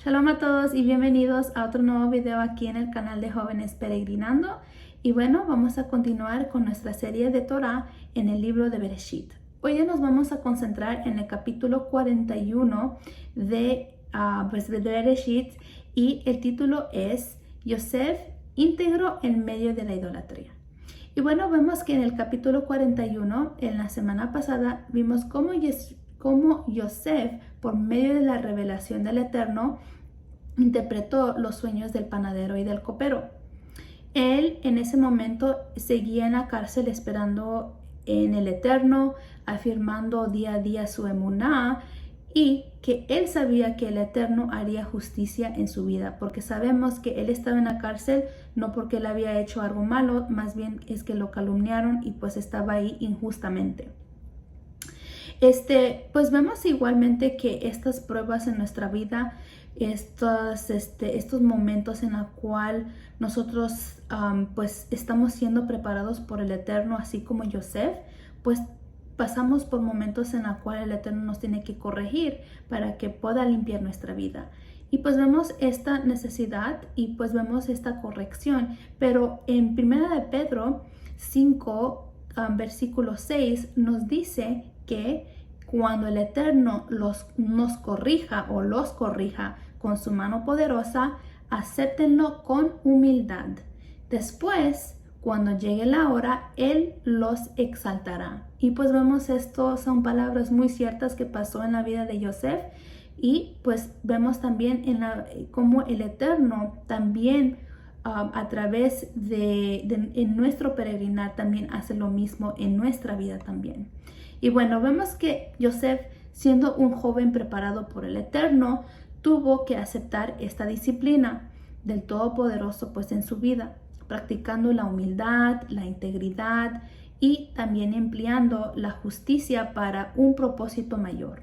Shalom a todos y bienvenidos a otro nuevo video aquí en el canal de Jóvenes Peregrinando. Y bueno, vamos a continuar con nuestra serie de Torah en el libro de Bereshit. Hoy ya nos vamos a concentrar en el capítulo 41 de Bereshit y el título es Yosef íntegro en medio de la idolatría. Y bueno, vemos que en el capítulo 41, en la semana pasada, vimos cómo Yosef, por medio de la revelación del Eterno, interpretó los sueños del panadero y del copero. Él en ese momento seguía en la cárcel esperando en el Eterno, afirmando día a día su emuná y que él sabía que el Eterno haría justicia en su vida, porque sabemos que él estaba en la cárcel no porque él había hecho algo malo, más bien es que lo calumniaron y pues estaba ahí injustamente. Pues vemos igualmente que estas pruebas en nuestra vida, estos momentos en los cuales nosotros pues estamos siendo preparados por el Eterno, así como Yosef, pues pasamos por momentos en los cuales el Eterno nos tiene que corregir para que pueda limpiar nuestra vida. Y pues vemos esta necesidad y pues vemos esta corrección. Pero en 1 de Pedro 5, versículo 6 nos dice que cuando el Eterno nos corrija o los corrija con su mano poderosa, acéptenlo con humildad. Después, cuando llegue la hora, Él los exaltará. Y pues vemos esto, son palabras muy ciertas que pasó en la vida de Yosef. Y pues vemos también cómo el Eterno también a través en nuestro peregrinar también hace lo mismo en nuestra vida también. Y bueno, vemos que Yosef, siendo un joven preparado por el Eterno, tuvo que aceptar esta disciplina del Todopoderoso pues en su vida, practicando la humildad, la integridad y también empleando la justicia para un propósito mayor.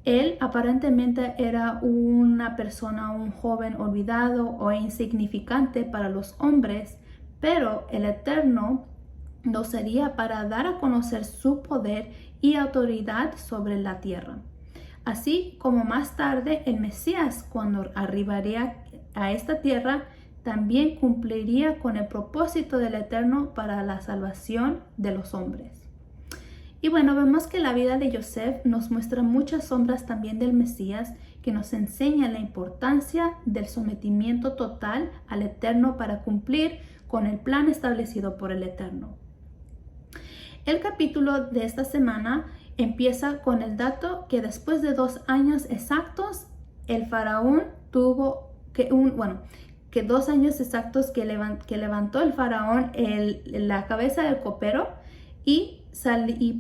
Él aparentemente era una persona, un joven olvidado o insignificante para los hombres, pero el Eterno lo sería para dar a conocer su poder y autoridad sobre la tierra. Así como más tarde el Mesías, cuando arribaría a esta tierra, también cumpliría con el propósito del Eterno para la salvación de los hombres. Y bueno, vemos que la vida de Yosef nos muestra muchas sombras también del Mesías, que nos enseña la importancia del sometimiento total al Eterno para cumplir con el plan establecido por el Eterno. El capítulo de esta semana empieza con el dato que después de 2 años exactos, el faraón tuvo que 2 años exactos que levantó el faraón la cabeza del copero y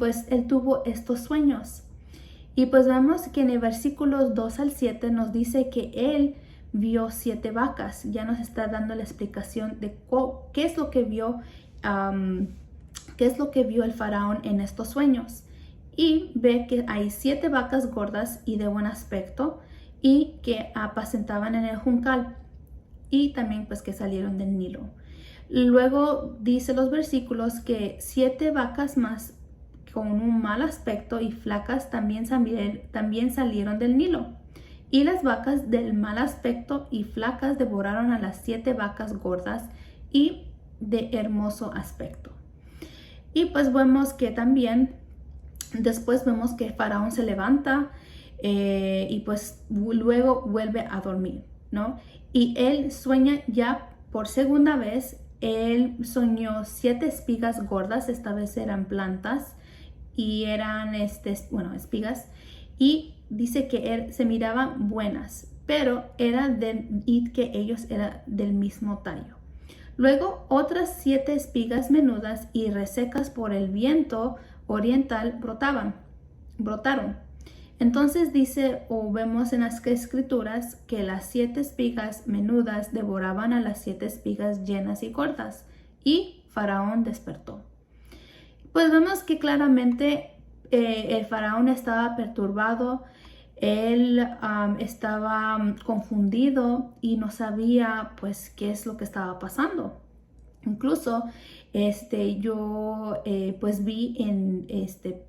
pues él tuvo estos sueños. Y pues vemos que en el versículos 2 al 7 nos dice que él vio 7 vacas. Ya nos está dando la explicación de qué es lo que vio, qué es lo que vio el faraón en estos sueños. Y ve que hay 7 vacas gordas y de buen aspecto y que apacentaban en el juncal y también pues que salieron del Nilo. Luego dice los versículos que 7 vacas más con un mal aspecto y flacas también salieron del Nilo. Y las vacas del mal aspecto y flacas devoraron a las 7 vacas gordas y de hermoso aspecto. Y pues vemos que también después vemos que el faraón se levanta y pues luego vuelve a dormir, ¿no? Y él sueña ya por segunda vez. Él soñó 7 espigas gordas, esta vez eran plantas y eran espigas, y dice que se miraban buenas, pero y que ellos eran del mismo tallo. Luego otras 7 espigas menudas y resecas por el viento oriental brotaron. Entonces dice o vemos en las escrituras que las 7 espigas menudas devoraban a las 7 espigas llenas y cortas, y Faraón despertó. Pues vemos que claramente el Faraón estaba perturbado, él estaba confundido y no sabía pues qué es lo que estaba pasando. Incluso Yo pues vi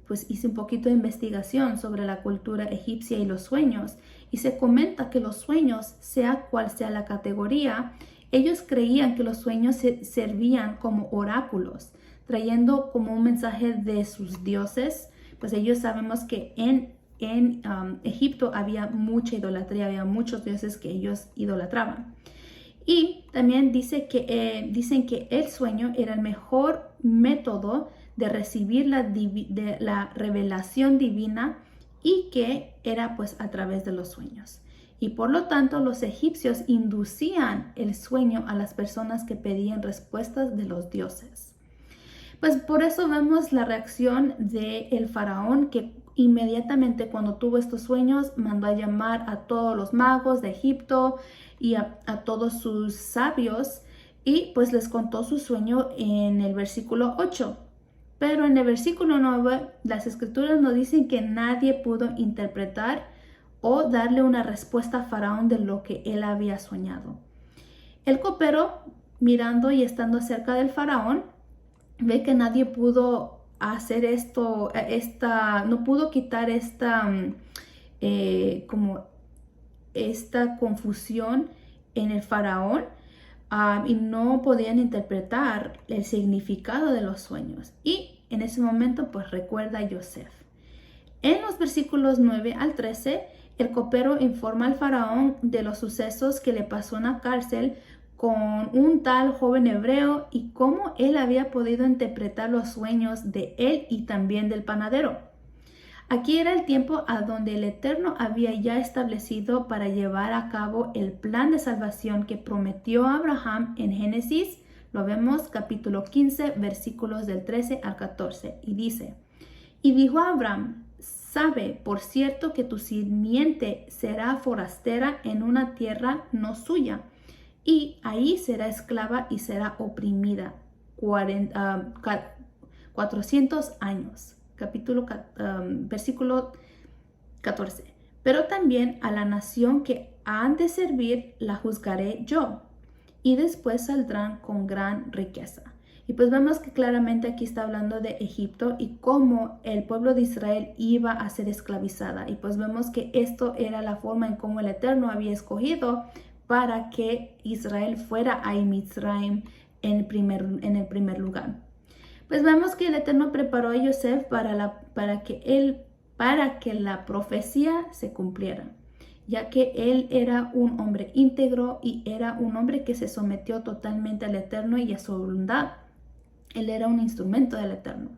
pues hice un poquito de investigación sobre la cultura egipcia y los sueños, y se comenta que los sueños, sea cual sea la categoría, ellos creían que los sueños servían como oráculos, trayendo como un mensaje de sus dioses. Pues ellos sabemos que en Egipto había mucha idolatría, había muchos dioses que ellos idolatraban. Y también dicen que el sueño era el mejor método de recibir la revelación divina, y que era pues a través de los sueños. Y por lo tanto los egipcios inducían el sueño a las personas que pedían respuestas de los dioses. Pues por eso vemos la reacción del faraón, que inmediatamente cuando tuvo estos sueños mandó a llamar a todos los magos de Egipto y a todos sus sabios, y pues les contó su sueño en el versículo 8. Pero en el versículo 9 las escrituras nos dicen que nadie pudo interpretar o darle una respuesta a Faraón de lo que él había soñado. El copero, mirando y estando cerca del Faraón, ve que nadie pudo hacer no pudo quitar como esta confusión en el Faraón, y no podían interpretar el significado de los sueños. Y en ese momento pues recuerda a Yosef. En los versículos 9 al 13, el copero informa al Faraón de los sucesos que le pasó en la cárcel con un tal joven hebreo, y cómo él había podido interpretar los sueños de él y también del panadero. Aquí era el tiempo a donde el Eterno había ya establecido para llevar a cabo el plan de salvación que prometió a Abraham en Génesis. Lo vemos capítulo 15, versículos del 13 al 14. Y dice: y dijo a Abraham: sabe por cierto que tu simiente será forastera en una tierra no suya, y ahí será esclava y será oprimida 400 años. Versículo 14. Pero también a la nación que han de servir la juzgaré yo, y después saldrán con gran riqueza. Y pues vemos que claramente aquí está hablando de Egipto y cómo el pueblo de Israel iba a ser esclavizada. Y pues vemos que esto era la forma en cómo el Eterno había escogido para que Israel fuera a Mitzrayim en el primer lugar. Pues vemos que el Eterno preparó a Yosef para que la profecía se cumpliera, ya que él era un hombre íntegro y era un hombre que se sometió totalmente al Eterno y a su voluntad. Él era un instrumento del Eterno.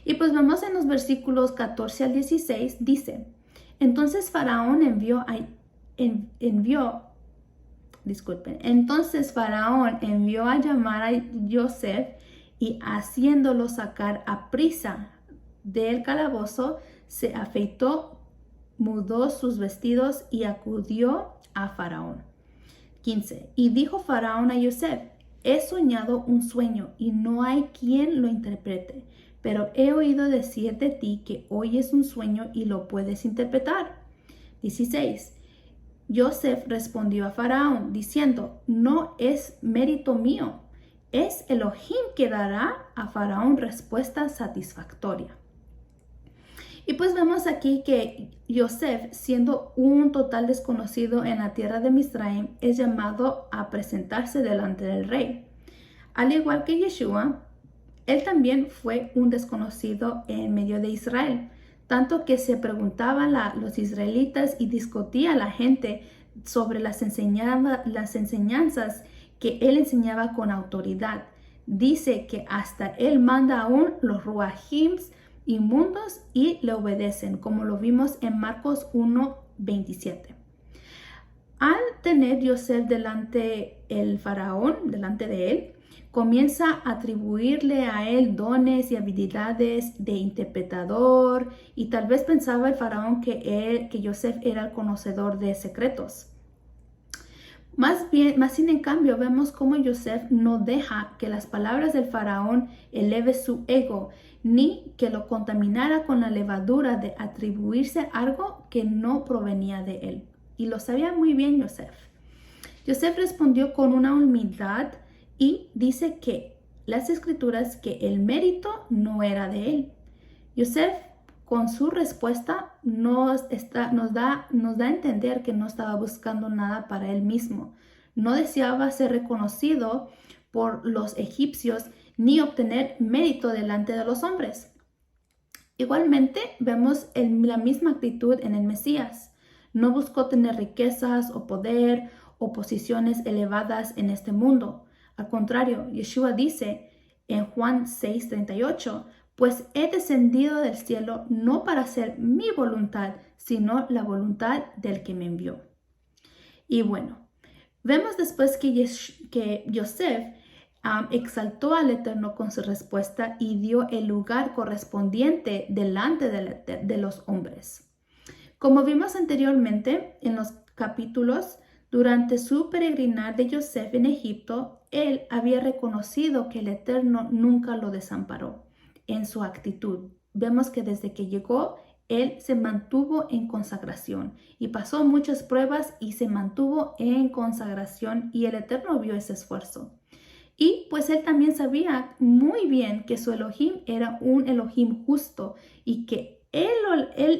Y pues vemos en los versículos 14 al 16, dice: entonces Faraón envió a llamar a Yosef, y haciéndolo sacar a prisa del calabozo, se afeitó, mudó sus vestidos y acudió a Faraón. 15. Y dijo Faraón a Yosef: he soñado un sueño y no hay quien lo interprete, pero he oído decir de ti que oyes un sueño y lo puedes interpretar. 16. Yosef respondió a Faraón diciendo: no es mérito mío, es Elohim que dará a Faraón respuesta satisfactoria. Y pues vemos aquí que Yosef, siendo un total desconocido en la tierra de Misraim, es llamado a presentarse delante del rey. Al igual que Yeshua, él también fue un desconocido en medio de Israel, tanto que se preguntaban los israelitas y discutía la gente sobre las enseñanzas que él enseñaba con autoridad. Dice que hasta él manda aún los ruajims inmundos y le obedecen, como lo vimos en Marcos 1:27. Al tener Yosef delante el faraón, delante de él, comienza a atribuirle a él dones y habilidades de interpretador, y tal vez pensaba el faraón que Yosef era el conocedor de secretos. Más sin en cambio, vemos cómo Yosef no deja que las palabras del faraón eleve su ego, ni que lo contaminara con la levadura de atribuirse algo que no provenía de él. Y lo sabía muy bien Yosef. Yosef respondió con una humildad y dice que las escrituras que el mérito no era de él. Yosef, con su respuesta, nos da a entender que no estaba buscando nada para él mismo. No deseaba ser reconocido por los egipcios ni obtener mérito delante de los hombres. Igualmente, vemos la misma actitud en el Mesías. No buscó tener riquezas o poder o posiciones elevadas en este mundo. Al contrario, Yeshua dice en Juan 6:38, pues he descendido del cielo no para hacer mi voluntad, sino la voluntad del que me envió. Y bueno, vemos después que Yosef exaltó al Eterno con su respuesta y dio el lugar correspondiente delante de los hombres. Como vimos anteriormente en los capítulos, durante su peregrinar de Yosef en Egipto, él había reconocido que el Eterno nunca lo desamparó en su actitud. Vemos que desde que llegó, él se mantuvo en consagración y pasó muchas pruebas y se mantuvo en consagración y el Eterno vio ese esfuerzo. Y pues él también sabía muy bien que su Elohim era un Elohim justo y que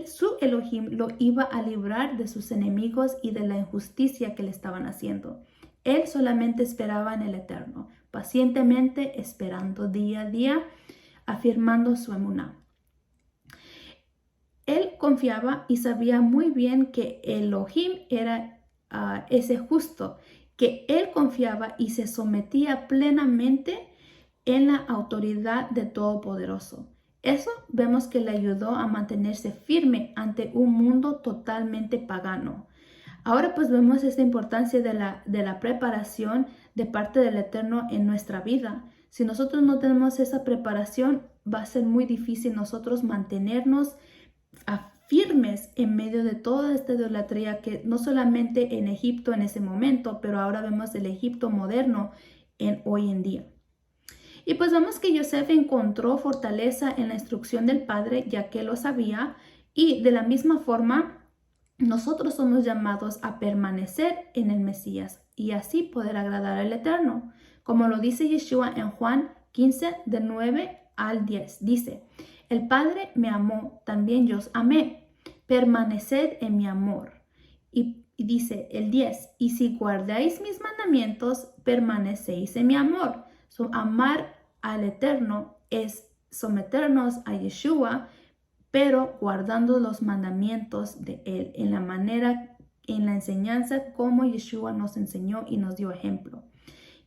su Elohim lo iba a librar de sus enemigos y de la injusticia que le estaban haciendo. Él solamente esperaba en el Eterno, pacientemente esperando día a día, afirmando su emuná. Él confiaba y sabía muy bien que Elohim era ese justo, que él confiaba y se sometía plenamente en la autoridad de Todopoderoso. Eso vemos que le ayudó a mantenerse firme ante un mundo totalmente pagano. Ahora pues vemos esta importancia de la preparación de parte del Eterno en nuestra vida. Si nosotros no tenemos esa preparación, va a ser muy difícil nosotros mantenernos firmes en medio de toda esta idolatría que no solamente en Egipto en ese momento, pero ahora vemos el Egipto moderno hoy en día. Y pues vemos que Yosef encontró fortaleza en la instrucción del Padre, ya que lo sabía, y de la misma forma nosotros somos llamados a permanecer en el Mesías y así poder agradar al Eterno. Como lo dice Yeshua en Juan 15, de 9 al 10, dice: el Padre me amó, también yo os amé. Permaneced en mi amor. Y dice el 10, y si guardáis mis mandamientos, permanecéis en mi amor. Amar al Eterno es someternos a Yeshua, pero guardando los mandamientos de Él, en la manera, en la enseñanza como Yeshua nos enseñó y nos dio ejemplo.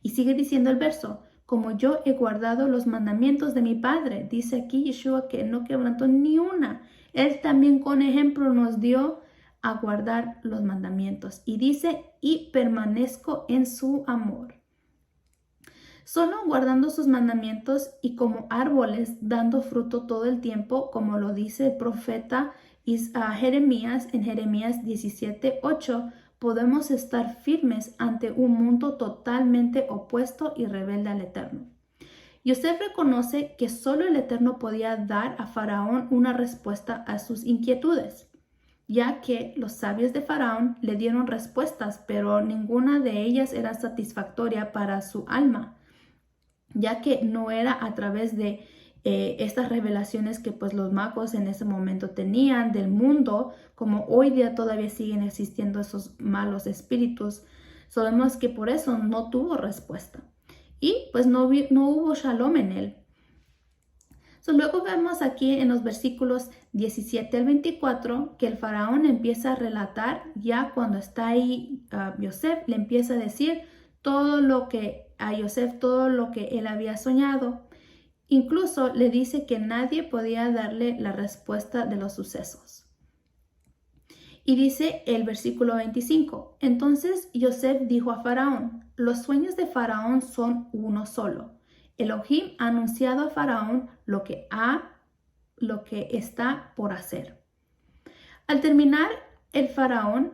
Y sigue diciendo el verso: como yo he guardado los mandamientos de mi Padre. Dice aquí Yeshua que no quebrantó ni una. Él también con ejemplo nos dio a guardar los mandamientos. Y dice, y permanezco en su amor. Solo guardando sus mandamientos y como árboles dando fruto todo el tiempo, como lo dice el profeta Jeremías en Jeremías 17:8, podemos estar firmes ante un mundo totalmente opuesto y rebelde al Eterno. Yosef reconoce que solo el Eterno podía dar a Faraón una respuesta a sus inquietudes, ya que los sabios de Faraón le dieron respuestas, pero ninguna de ellas era satisfactoria para su alma, ya que no era a través de estas revelaciones que pues los magos en ese momento tenían del mundo, como hoy día todavía siguen existiendo esos malos espíritus. Sabemos que por eso no tuvo respuesta y pues no hubo shalom en él. Luego vemos aquí en los versículos 17 al 24 que el faraón empieza a relatar, ya cuando está ahí Yosef, le empieza a decir todo lo que a Yosef, todo lo que él había soñado. Incluso le dice que nadie podía darle la respuesta de los sucesos. Y dice el versículo 25, entonces Yosef dijo a Faraón: los sueños de Faraón son uno solo. Elohim ha anunciado a Faraón lo que está por hacer. Al terminar el Faraón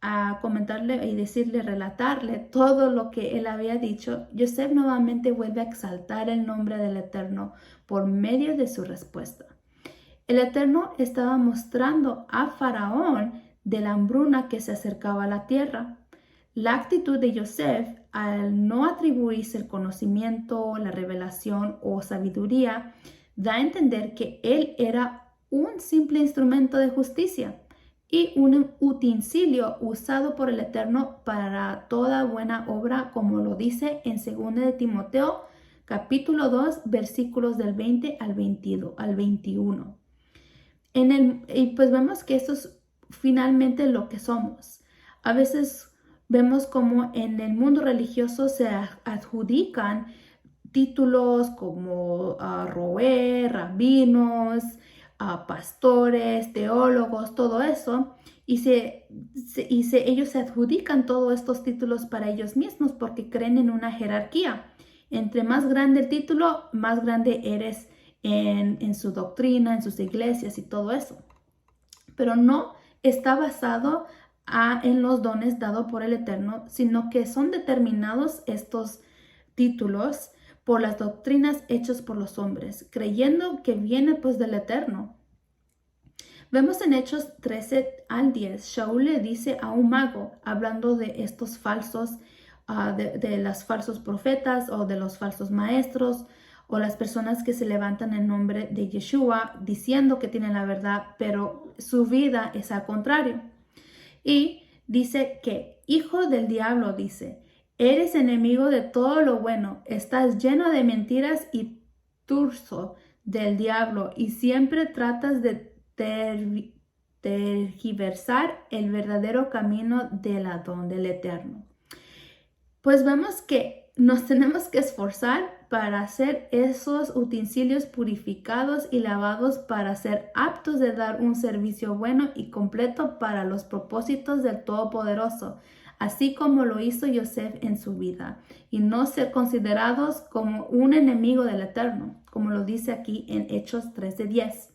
a comentarle y relatarle todo lo que él había dicho, Yosef nuevamente vuelve a exaltar el nombre del Eterno por medio de su respuesta. El Eterno estaba mostrando a Faraón de la hambruna que se acercaba a la tierra. La actitud de Yosef al no atribuirse el conocimiento, la revelación o sabiduría, da a entender que él era un simple instrumento de justicia y un utensilio usado por el Eterno para toda buena obra, como lo dice en 2 de Timoteo, capítulo 2, versículos del 20 al 21. Y pues vemos que esto es finalmente lo que somos. A veces vemos como en el mundo religioso se adjudican títulos como roé, rabinos, pastores, teólogos, todo eso, y ellos se adjudican todos estos títulos para ellos mismos porque creen en una jerarquía. Entre más grande el título, más grande eres en su doctrina, en sus iglesias y todo eso. Pero no está basado en los dones dados por el Eterno, sino que son determinados estos títulos por las doctrinas hechas por los hombres, creyendo que viene pues del Eterno. Vemos en Hechos 13 al 10, Shaul le dice a un mago, hablando de estos falsos, de los falsos profetas o de los falsos maestros, o las personas que se levantan en nombre de Yeshua diciendo que tienen la verdad, pero su vida es al contrario. Y dice que, hijo del diablo, dice, eres enemigo de todo lo bueno, estás lleno de mentiras y turso del diablo y siempre tratas de tergiversar el verdadero camino del Adón, del Eterno. Pues vemos que nos tenemos que esforzar para hacer esos utensilios purificados y lavados para ser aptos de dar un servicio bueno y completo para los propósitos del Todopoderoso, así como lo hizo Yosef en su vida, y no ser considerados como un enemigo del Eterno, como lo dice aquí en Hechos 13:10.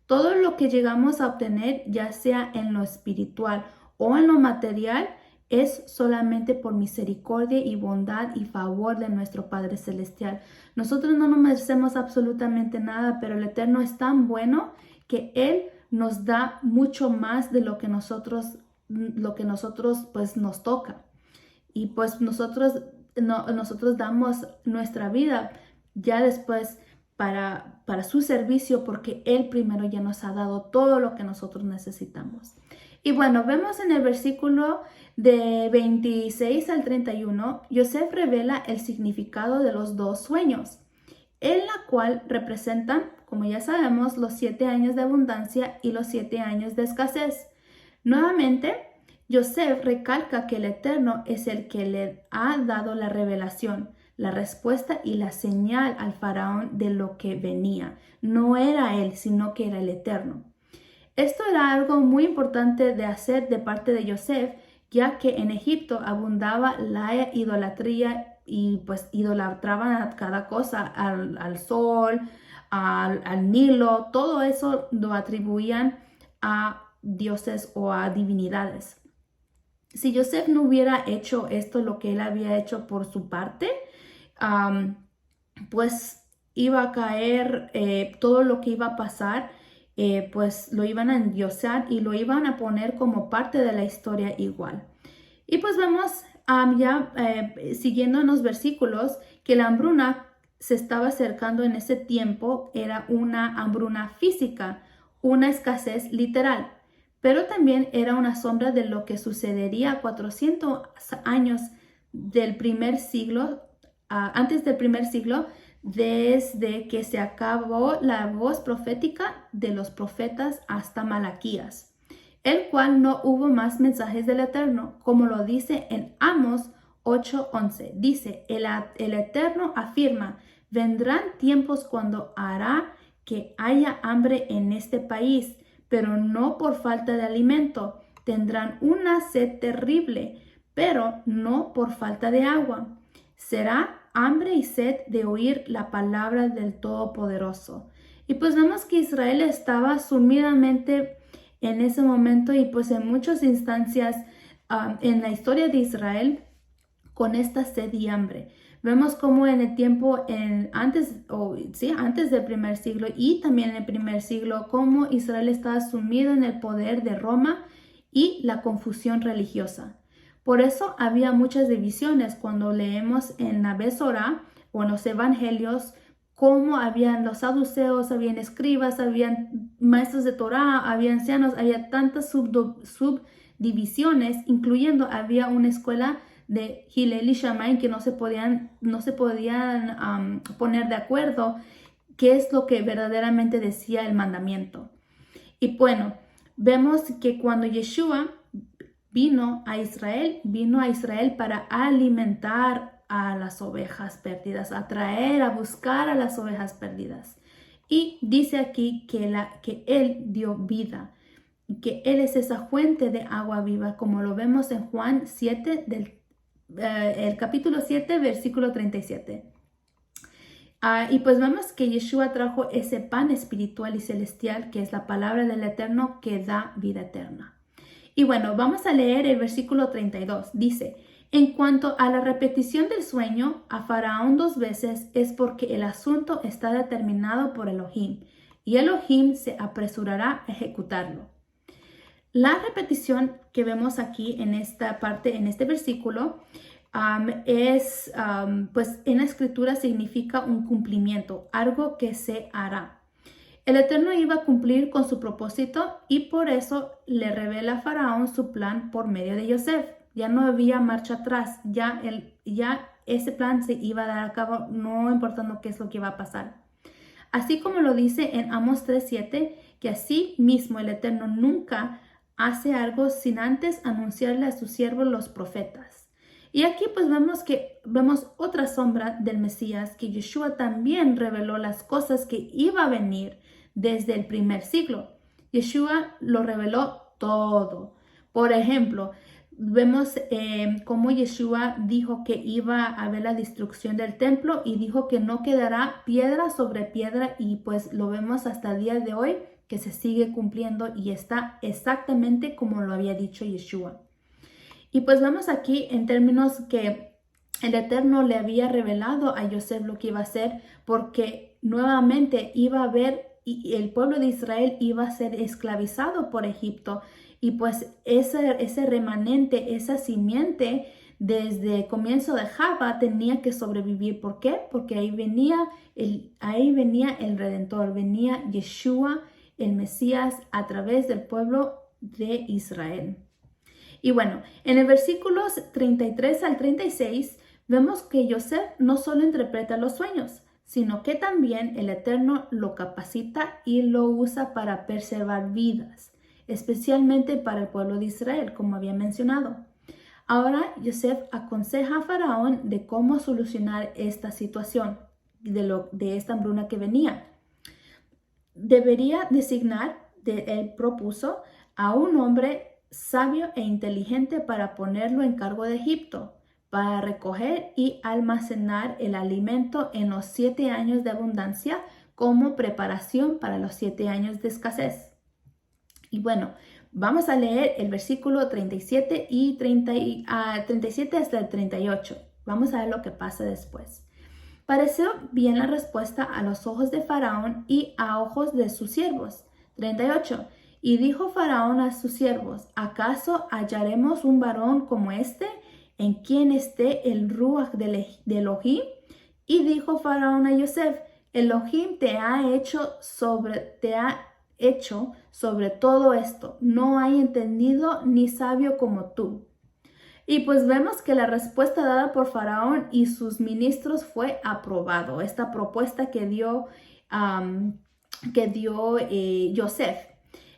Todo lo que llegamos a obtener, ya sea en lo espiritual o en lo material, es solamente por misericordia y bondad y favor de nuestro Padre Celestial. Nosotros no nos merecemos absolutamente nada, pero el Eterno es tan bueno que Él nos da mucho más de lo que nosotros pues nos toca. Y pues nosotros damos nuestra vida ya después para su servicio, porque Él primero ya nos ha dado todo lo que nosotros necesitamos. Y bueno, vemos en el versículo de 26 al 31, Yosef revela el significado de los dos sueños, en la cual representan, como ya sabemos, los 7 años de abundancia y los 7 años de escasez. Nuevamente, Yosef recalca que el Eterno es el que le ha dado la revelación, la respuesta y la señal al faraón de lo que venía. No era él, sino que era el Eterno. Esto era algo muy importante de hacer de parte de Yosef, ya que en Egipto abundaba la idolatría y pues idolatraban a cada cosa, al sol, al Nilo, todo eso lo atribuían a dioses o a divinidades. Si Yosef no hubiera hecho esto, lo que él había hecho por su parte, pues iba a caer todo lo que iba a pasar, pues lo iban a endiosar y lo iban a poner como parte de la historia igual. Y pues vemos siguiendo en los versículos que la hambruna se estaba acercando en ese tiempo, era una hambruna física, una escasez literal, pero también era una sombra de lo que sucedería 400 años del primer siglo, antes del primer siglo, desde que se acabó la voz profética de los profetas hasta Malaquías, el cual no hubo más mensajes del Eterno, como lo dice en Amos 8:11. Dice, el Eterno afirma, vendrán tiempos cuando hará que haya hambre en este país, pero no por falta de alimento. Tendrán una sed terrible, pero no por falta de agua. Será hambre y sed de oír la palabra del Todopoderoso. Y pues vemos que Israel estaba sumidamente en ese momento y pues en muchas instancias en la historia de Israel con esta sed y hambre. Vemos como en el tiempo antes del primer siglo y también en el primer siglo, cómo Israel estaba sumido en el poder de Roma y la confusión religiosa. Por eso había muchas divisiones cuando leemos en la Besorá o en los evangelios cómo habían los saduceos, habían escribas, habían maestros de Torá, había ancianos, había tantas subdivisiones, incluyendo había una escuela de Hillel y Shammai que no se podían poner de acuerdo qué es lo que verdaderamente decía el mandamiento. Y bueno, vemos que cuando Yeshua vino a Israel para alimentar a las ovejas perdidas, a traer, a buscar a las ovejas perdidas. Y dice aquí que Él dio vida, que Él es esa fuente de agua viva, como lo vemos en Juan 7, el capítulo 7, versículo 37. Y pues vemos que Yeshua trajo ese pan espiritual y celestial, que es la palabra del Eterno que da vida eterna. Y bueno, vamos a leer el versículo 32. Dice, en cuanto a la repetición del sueño a Faraón 2 veces es porque el asunto está determinado por Elohim y Elohim se apresurará a ejecutarlo. La repetición que vemos aquí en esta parte, en este versículo, pues en la escritura significa un cumplimiento, algo que se hará. El Eterno iba a cumplir con su propósito y por eso le revela a Faraón su plan por medio de Yosef. Ya no había marcha atrás, ya ese plan se iba a dar a cabo, no importando qué es lo que iba a pasar. Así como lo dice en Amos 3:7, que así mismo el Eterno nunca hace algo sin antes anunciarle a sus siervos los profetas. Y aquí pues vemos otra sombra del Mesías, que Yeshua también reveló las cosas que iba a venir desde el primer siglo. Yeshua lo reveló todo. Por ejemplo, vemos cómo Yeshua dijo que iba a haber la destrucción del templo y dijo que no quedará piedra sobre piedra, y pues lo vemos hasta el día de hoy que se sigue cumpliendo y está exactamente como lo había dicho Yeshua. Y pues vemos aquí en términos que el Eterno le había revelado a Yosef lo que iba a hacer, porque nuevamente iba a haber, y el pueblo de Israel iba a ser esclavizado por Egipto. Y pues ese remanente, esa simiente desde el comienzo de Java tenía que sobrevivir. ¿Por qué? Porque ahí venía el Redentor, venía Yeshua, el Mesías, a través del pueblo de Israel. Y bueno, en el versículos 33 al 36 vemos que Yosef no solo interpreta los sueños, sino que también el Eterno lo capacita y lo usa para preservar vidas, especialmente para el pueblo de Israel, como había mencionado. Ahora Yosef aconseja a Faraón de cómo solucionar esta situación, de esta hambruna que venía. Debería designar, él propuso, a un hombre sabio e inteligente para ponerlo en cargo de Egipto, para recoger y almacenar el alimento en los 7 años de abundancia como preparación para los 7 años de escasez. Y bueno, vamos a leer el versículo 37 y 37 hasta el 38. Vamos a ver lo que pasa después. Pareció bien la respuesta a los ojos de Faraón y a ojos de sus siervos. 38. Y dijo Faraón a sus siervos, ¿acaso hallaremos un varón como este, en quien esté el Ruach de Elohim? Y dijo Faraón a Yosef, Elohim te ha hecho sobre todo esto. No hay entendido ni sabio como tú. Y pues vemos que la respuesta dada por Faraón y sus ministros fue aprobado. Esta propuesta que dio Yosef.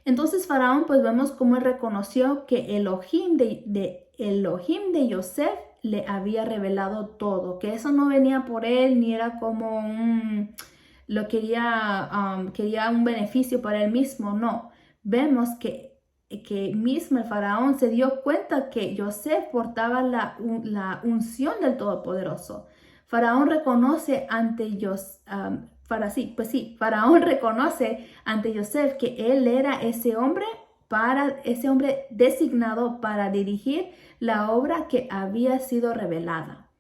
Entonces Faraón, pues vemos cómo él reconoció que Elohim de Yosef le había revelado todo, que eso no venía por él ni era como quería un beneficio para él mismo. No, vemos que mismo el Faraón se dio cuenta que Yosef portaba la unción del Todopoderoso. Faraón reconoce ante Faraón reconoce ante Yosef que él era ese hombre designado para dirigir la obra que había sido revelada.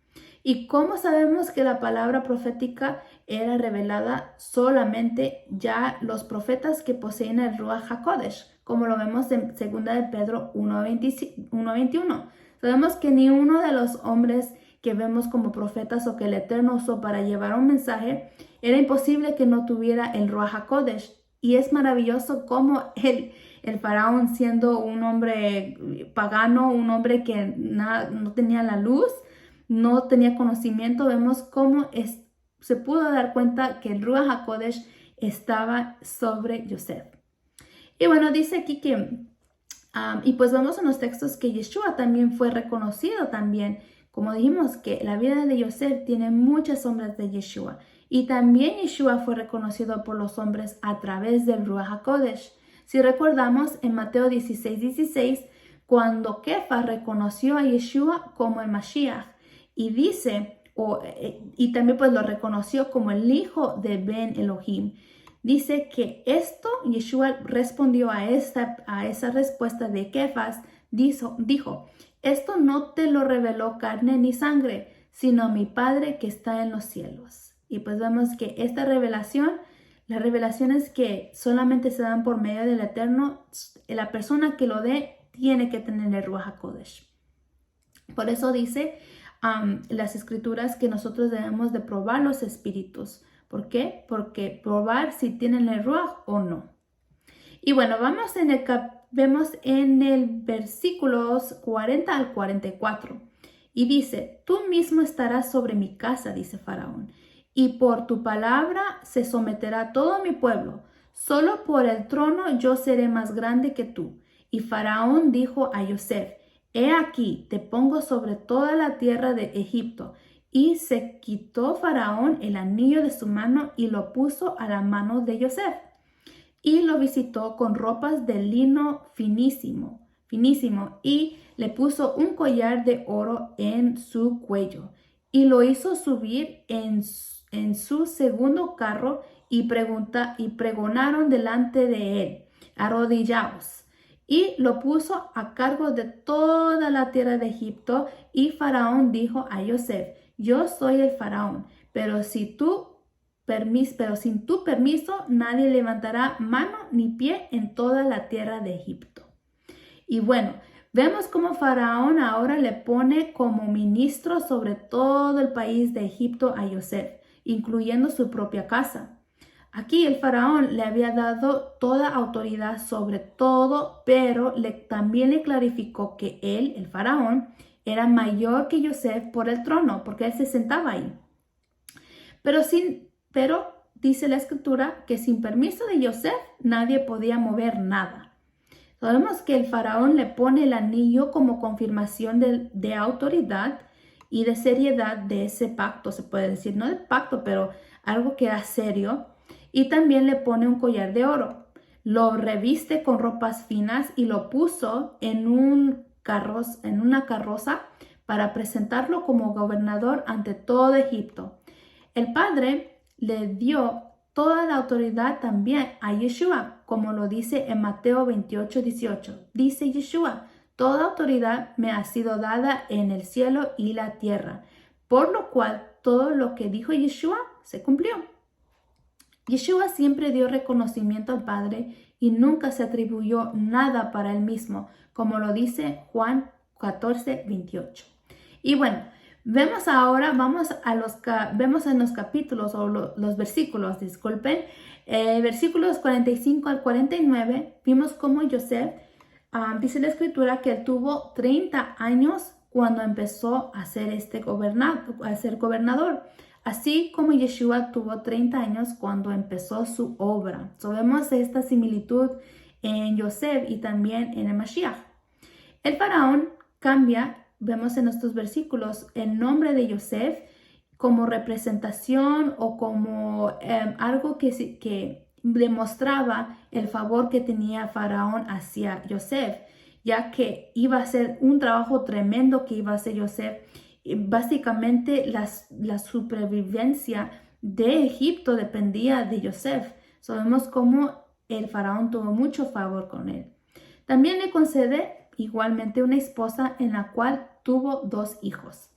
¿Y cómo sabemos que la palabra profética era revelada? Solamente ya los profetas que poseen el Ruach HaKodesh, como lo vemos en 2 de Pedro 1:21. Sabemos que ni uno de los hombres que vemos como profetas o que el Eterno usó para llevar un mensaje, era imposible que no tuviera el Ruach HaKodesh. Y es maravilloso cómo el faraón, siendo un hombre pagano, un hombre que no tenía la luz, no tenía conocimiento, vemos cómo se pudo dar cuenta que el Ruach HaKodesh estaba sobre Yosef. Y bueno, dice aquí que, y pues vemos en los textos que Yeshua también fue reconocido también. Como dijimos, que la vida de Yosef tiene muchas sombras de Yeshua. Y también Yeshua fue reconocido por los hombres a través del Ruach HaKodesh. Si recordamos en Mateo 16:16, cuando Kefa reconoció a Yeshua como el Mashiach y dice, y también pues lo reconoció como el hijo de Ben Elohim. Dice que esto, Yeshua respondió a esa respuesta de Kefas, dijo, esto no te lo reveló carne ni sangre, sino mi Padre que está en los cielos. Y pues vemos que esta revelación, las revelaciones que solamente se dan por medio del Eterno, la persona que lo dé tiene que tener el Ruach HaKodesh. Por eso dice las escrituras que nosotros debemos de probar los espíritus. ¿Por qué? Porque probar si tienen el Ruach o no. Y bueno, vemos en el versículos 40 al 44. Y dice, tú mismo estarás sobre mi casa, dice Faraón, y por tu palabra se someterá todo mi pueblo. Solo por el trono yo seré más grande que tú. Y Faraón dijo a Yosef, he aquí, te pongo sobre toda la tierra de Egipto. Y se quitó Faraón el anillo de su mano y lo puso a la mano de Yosef. Y lo visitó con ropas de lino finísimo, y le puso un collar de oro en su cuello. Y lo hizo subir en su segundo carro y pregonaron delante de él, arrodillaos. Y lo puso a cargo de toda la tierra de Egipto. Y Faraón dijo a Yosef, yo soy el Faraón, pero sin tu permiso nadie levantará mano ni pie en toda la tierra de Egipto. Y bueno, vemos cómo Faraón ahora le pone como ministro sobre todo el país de Egipto a Yosef, incluyendo su propia casa. Aquí el faraón le había dado toda autoridad sobre todo, pero también le clarificó que él, el faraón, era mayor que Yosef por el trono, porque él se sentaba ahí. Pero dice la escritura que sin permiso de Yosef nadie podía mover nada. Sabemos que el faraón le pone el anillo como confirmación de autoridad y de seriedad de ese pacto, se puede decir, no de pacto, pero algo que era serio. Y también le pone un collar de oro. Lo reviste con ropas finas y lo puso en una carroza para presentarlo como gobernador ante todo Egipto. El Padre le dio toda la autoridad también a Yeshua, como lo dice en Mateo 28:18. Dice Yeshua, toda autoridad me ha sido dada en el cielo y la tierra, por lo cual todo lo que dijo Yeshua se cumplió. Yeshua siempre dio reconocimiento al Padre y nunca se atribuyó nada para él mismo, como lo dice Juan 14:28. Y bueno, vemos en los capítulos o los versículos, versículos 45 al 49, vimos cómo Yosef, dice la escritura que él tuvo 30 años cuando empezó a ser gobernador. Así como Yeshua tuvo 30 años cuando empezó su obra. Vemos esta similitud en Yosef y también en el Mashiach. El faraón cambia, vemos en estos versículos, el nombre de Yosef como representación o como algo que demostraba el favor que tenía Faraón hacia Yosef, ya que iba a ser un trabajo tremendo que iba a hacer Yosef. Básicamente la supervivencia de Egipto dependía de Yosef. Sabemos cómo el faraón tuvo mucho favor con él. También le concede igualmente una esposa en la cual tuvo 2 hijos.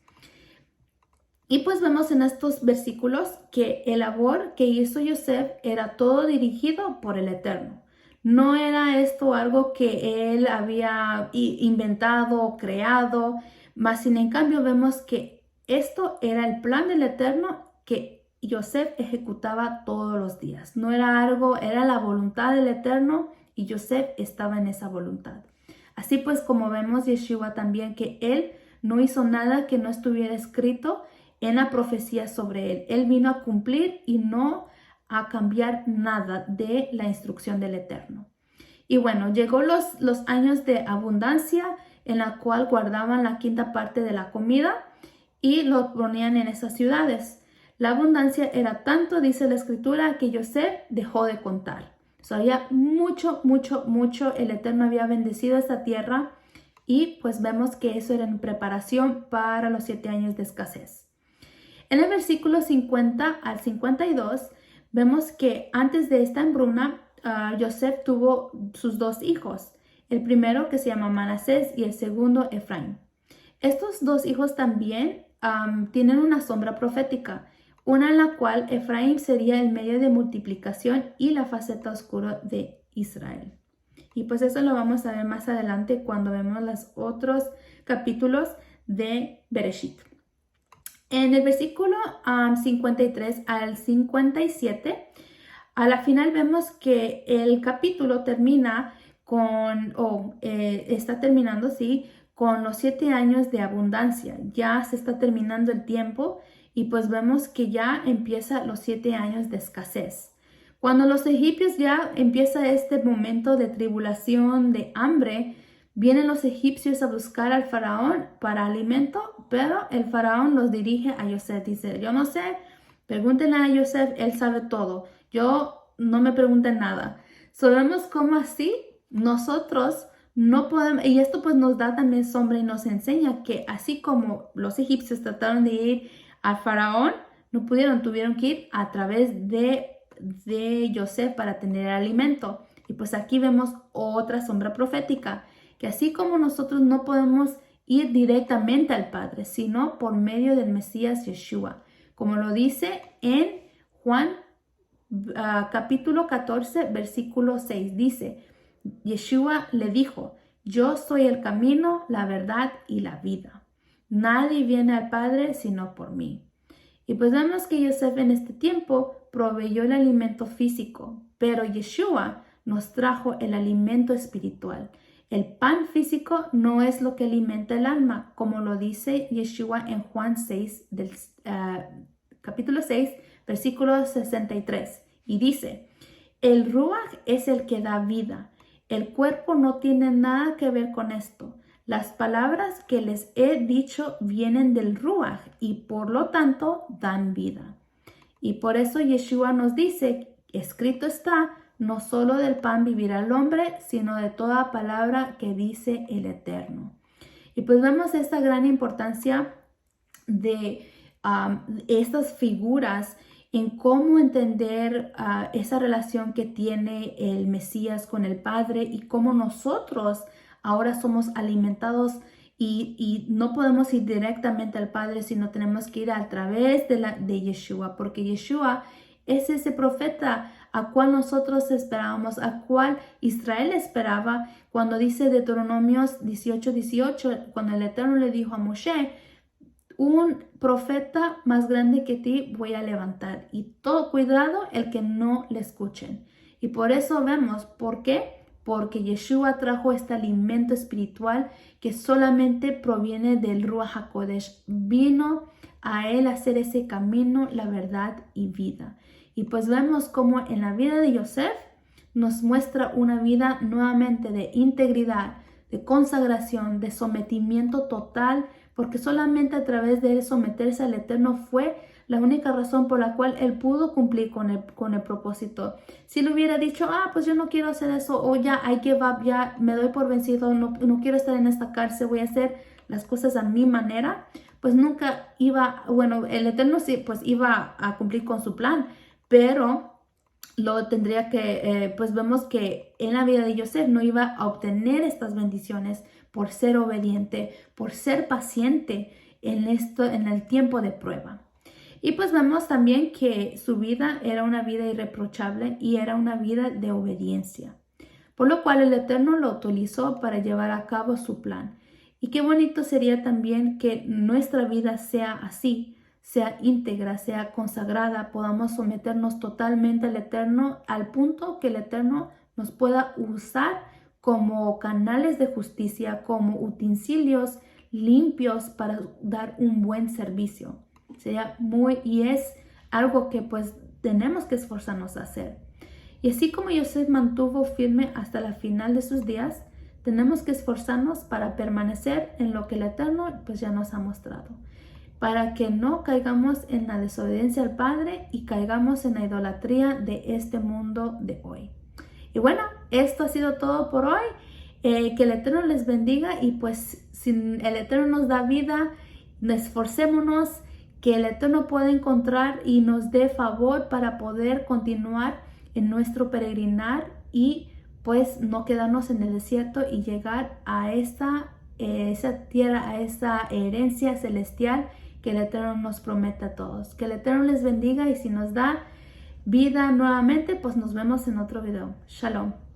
Y pues vemos en estos versículos que el labor que hizo Yosef era todo dirigido por el Eterno. No era esto algo que él había inventado o creado, mas sin en cambio vemos que esto era el plan del Eterno que Yosef ejecutaba todos los días. No era algo, era la voluntad del Eterno y Yosef estaba en esa voluntad. Así pues, como vemos Yeshua también, que él no hizo nada que no estuviera escrito en la profecía sobre él. Él vino a cumplir y no a cambiar nada de la instrucción del Eterno. Y bueno, llegó los años de abundancia en la cual guardaban la quinta parte de la comida y lo ponían en esas ciudades. La abundancia era tanto, dice la escritura, que Yosef dejó de contar. Había mucho, mucho, mucho. El Eterno había bendecido esta tierra y pues vemos que eso era en preparación para los 7 años de escasez. En el versículo 50 al 52 vemos que antes de esta hambruna, Yosef tuvo sus 2 hijos. El primero que se llama Manasés y el segundo Efraín. Estos 2 hijos también tienen una sombra profética. Una en la cual Efraín sería el medio de multiplicación y la faceta oscura de Israel. Y pues eso lo vamos a ver más adelante cuando vemos los otros capítulos de Bereshit. En el versículo 53 al 57, a la final vemos que el capítulo termina está terminando, sí, con los 7 años de abundancia. Ya se está terminando el tiempo. Y pues vemos que ya empieza los 7 años de escasez. Cuando los egipcios ya empieza este momento de tribulación, de hambre, vienen los egipcios a buscar al faraón para alimento, pero el faraón los dirige a Yosef. Dice, yo no sé, pregúntenle a Yosef, él sabe todo. Yo no me pregunten nada. Sabemos cómo así nosotros no podemos, y esto pues nos da también sombra y nos enseña que así como los egipcios trataron de ir al faraón, no pudieron, tuvieron que ir a través de Yosef para tener alimento. Y pues aquí vemos otra sombra profética, que así como nosotros no podemos ir directamente al Padre, sino por medio del Mesías Yeshua, como lo dice en Juan capítulo 14, versículo 6, dice, Yeshua le dijo, yo soy el camino, la verdad y la vida. Nadie viene al Padre sino por mí. Y pues vemos que Yosef en este tiempo proveyó el alimento físico, pero Yeshua nos trajo el alimento espiritual. El pan físico no es lo que alimenta el alma, como lo dice Yeshua en Juan 6, capítulo 6, versículo 63. Y dice, el Ruach es el que da vida. El cuerpo no tiene nada que ver con esto. Las palabras que les he dicho vienen del Ruach y por lo tanto dan vida. Y por eso Yeshua nos dice, escrito está, no solo del pan vivirá el hombre, sino de toda palabra que dice el Eterno. Y pues vemos esta gran importancia de estas figuras en cómo entender esa relación que tiene el Mesías con el Padre y cómo nosotros ahora somos alimentados y no podemos ir directamente al Padre, sino tenemos que ir a través de Yeshua, porque Yeshua es ese profeta a cual nosotros esperábamos, a cual Israel esperaba cuando dice Deuteronomios 18:18, cuando el Eterno le dijo a Moshe, un profeta más grande que ti voy a levantar y todo cuidado el que no le escuchen. Y por eso vemos, ¿por qué? Porque Yeshua trajo este alimento espiritual que solamente proviene del Ruach HaKodesh. Vino a él a hacer ese camino, la verdad y vida. Y pues vemos cómo en la vida de Yosef nos muestra una vida nuevamente de integridad, de consagración, de sometimiento total, porque solamente a través de él someterse al Eterno fue la única razón por la cual él pudo cumplir con el propósito. Si le hubiera dicho, pues yo no quiero hacer eso, o ya, I give up, ya me doy por vencido, no quiero estar en esta cárcel, voy a hacer las cosas a mi manera, pues nunca iba, bueno, el Eterno sí, pues iba a cumplir con su plan, pero lo tendría que, pues vemos que en la vida de Yosef no iba a obtener estas bendiciones por ser obediente, por ser paciente en el tiempo de prueba. Y pues vemos también que su vida era una vida irreprochable y era una vida de obediencia. por lo cual el Eterno lo utilizó para llevar a cabo su plan. Y qué bonito sería también que nuestra vida sea así, sea íntegra, sea consagrada, podamos someternos totalmente al Eterno, al punto que el Eterno nos pueda usar como canales de justicia, como utensilios limpios para dar un buen servicio. Y es algo que pues tenemos que esforzarnos a hacer. Y así como Yosef mantuvo firme hasta la final de sus días, tenemos que esforzarnos para permanecer en lo que el Eterno pues ya nos ha mostrado, para que no caigamos en la desobediencia al Padre y caigamos en la idolatría de este mundo de hoy. Y bueno, esto ha sido todo por hoy. Que el Eterno les bendiga y pues si el Eterno nos da vida, esforcémonos, que el Eterno pueda encontrar y nos dé favor para poder continuar en nuestro peregrinar y pues no quedarnos en el desierto y llegar a esa tierra, a esa herencia celestial que el Eterno nos promete a todos. Que el Eterno les bendiga y si nos da vida nuevamente, pues nos vemos en otro video. Shalom.